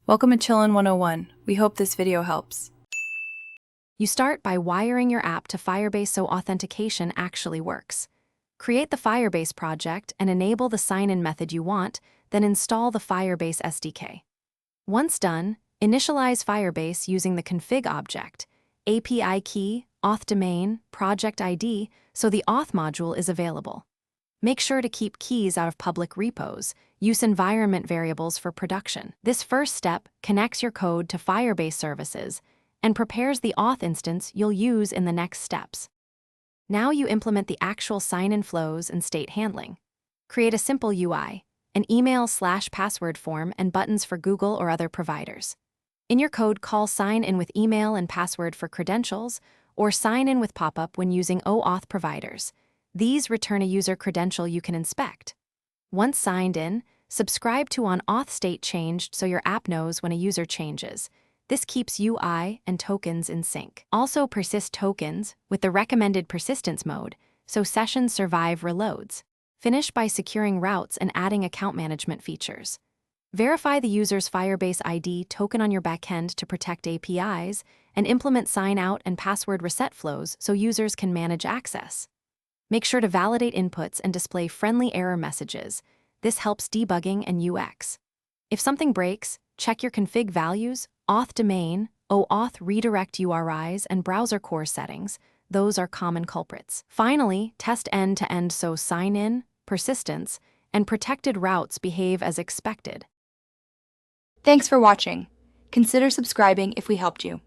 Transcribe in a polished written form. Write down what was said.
Welcome to Chillin' 101. We hope this video helps. You start by wiring your app to Firebase so authentication actually works. Create the Firebase project and enable the sign-in method you want, then install the Firebase SDK. Once done, initialize Firebase using the config object, API key, auth domain, project ID, so the auth module is available. Make sure to keep keys out of public repos. Use environment variables for production. This first step connects your code to Firebase services and prepares the auth instance you'll use in the next steps. Now you implement the actual sign-in flows and state handling. Create a simple UI, an email/password form, and buttons for Google or other providers. In your code, call sign in with email and password for credentials, or sign in with pop-up when using OAuth providers. These return a user credential you can inspect. Once signed in, subscribe to on-auth state changed so your app knows when a user changes. This keeps UI and tokens in sync. Also persist tokens with the recommended persistence mode, so sessions survive reloads. Finish by securing routes and adding account management features. Verify the user's Firebase ID token on your backend to protect APIs, and implement sign-out and password reset flows so users can manage access. Make sure to validate inputs and display friendly error messages. This helps debugging and UX. If something breaks, check your config values, auth domain, OAuth redirect URIs, and browser core settings. Those are common culprits. Finally, test end-to-end so sign-in, persistence, and protected routes behave as expected. Thanks for watching. Consider subscribing if we helped you.